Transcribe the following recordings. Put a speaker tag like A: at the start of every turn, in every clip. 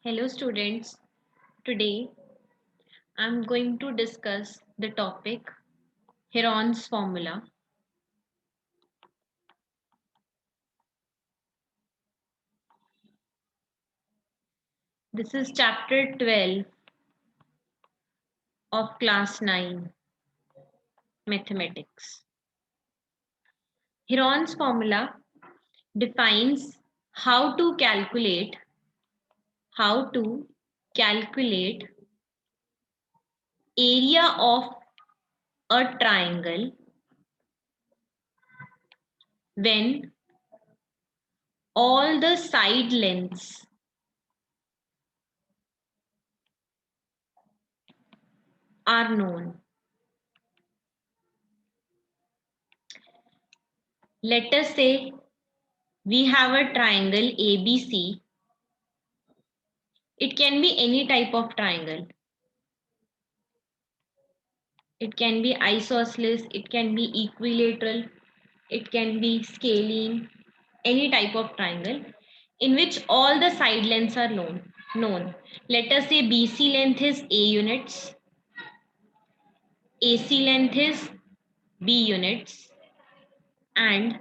A: Hello students, today I'm going to discuss the topic Heron's formula. This is chapter 12 of class 9 mathematics. Heron's formula defines how to calculate area of a triangle when all the side lengths are known. Let us say we have a triangle ABC. It can be any type of triangle. It can be isosceles, it can be equilateral, it can be scalene, any type of triangle in which all the side lengths are known. Let us say BC length is A units, AC length is B units, and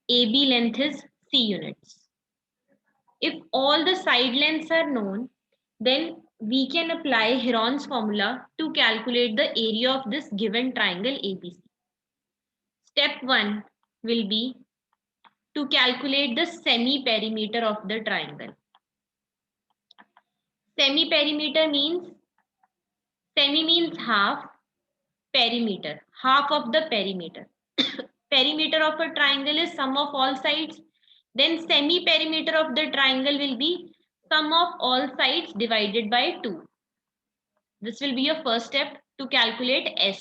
A: AB length is C units. If all the side lengths are known, then we can apply Heron's formula to calculate the area of this given triangle ABC. Step 1 will be to calculate the semi-perimeter of the triangle. Semi-perimeter means, semi means half, perimeter, half of the perimeter. Perimeter of a triangle is sum of all sides. Then semi-perimeter of the triangle will be sum of all sides divided by 2. This will be your first step to calculate S.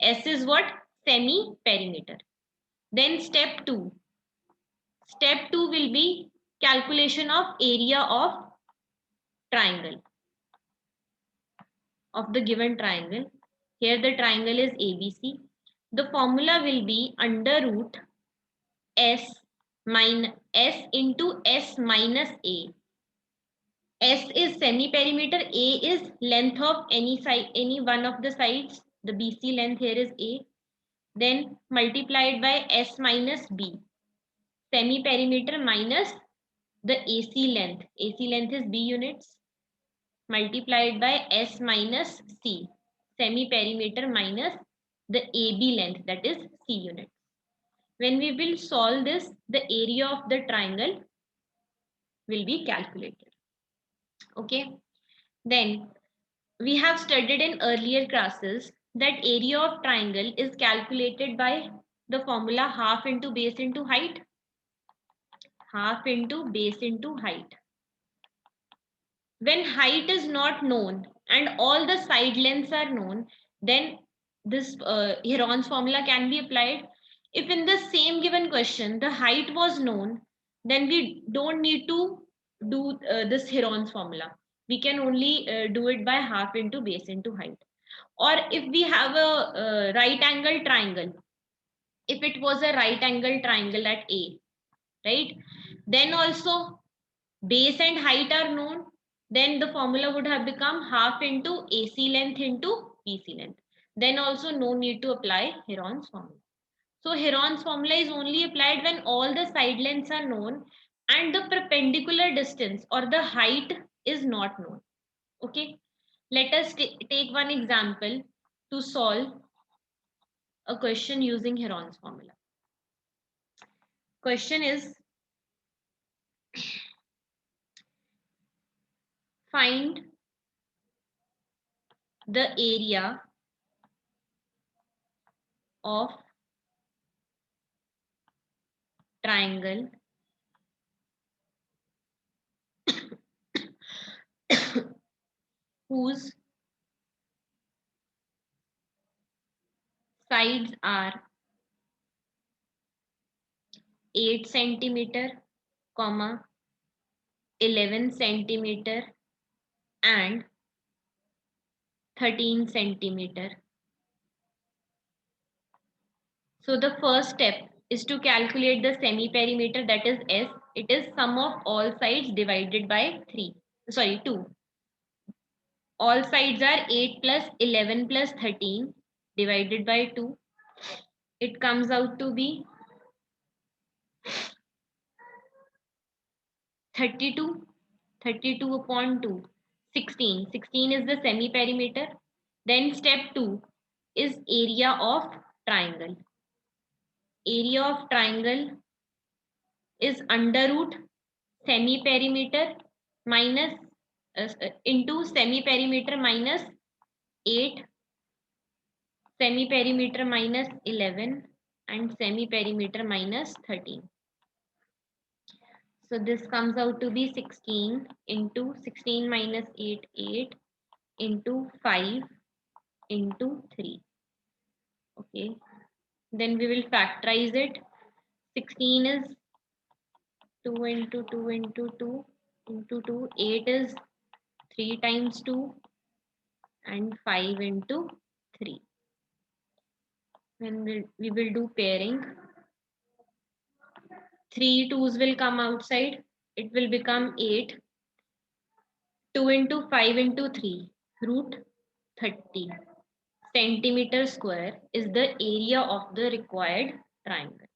A: S is what? Semi-perimeter. Then step 2. Step 2 will be calculation of area of triangle, of the given triangle. Here the triangle is ABC. The formula will be under root S minus S into S minus A. S is semi-perimeter, A is length of any side, any one of the sides. The BC length here is A. Then multiplied by S minus B. Semi-perimeter minus the AC length. AC length is B units multiplied by S minus C. Semi-perimeter minus the AB length, that is C units. When we will solve this, the area of the triangle will be calculated. Okay. Then we have studied in earlier classes that area of triangle is calculated by the formula half into base into height. Half into base into height. When height is not known and all the side lengths are known, then this Heron's formula can be applied. If in the same given question the height was known, then we don't need to do this Heron's formula. We can only do it by half into base into height. Or if we have a right angle triangle, if it was a right angle triangle at A, right, then also base and height are known, then the formula would have become half into AC length into BC length. Then also no need to apply Heron's formula. So Heron's formula is only applied when all the side lengths are known and the perpendicular distance or the height is not known. Okay. Let us take one example to solve a question using Heron's formula. Question is, find the area of triangle whose sides are 8 centimeter, comma 11 centimeter and 13 centimeter. So the first step is to calculate the semi-perimeter, that is S. It is sum of all sides divided by 3. sorry 2. All sides are 8 plus 11 plus 13 divided by 2. It comes out to be 32. 32 upon 2. 16. 16 is the semi-perimeter. Then step 2 is area of triangle. Area of triangle is under root semi-perimeter minus into semi-perimeter minus 8, semi-perimeter minus 11 and semi-perimeter minus 13. So this comes out to be 16 into 16 minus 8, 8 into 5 into 3. Okay. Then we will factorize it. 16 is 2 into 2 into 2 into 2. 8 is 3 times 2 and 5 into 3. When we will do pairing, 3 2's will come outside. It will become 8. 2 into 5 into 3, root 30 centimeter square is the area of the required triangle.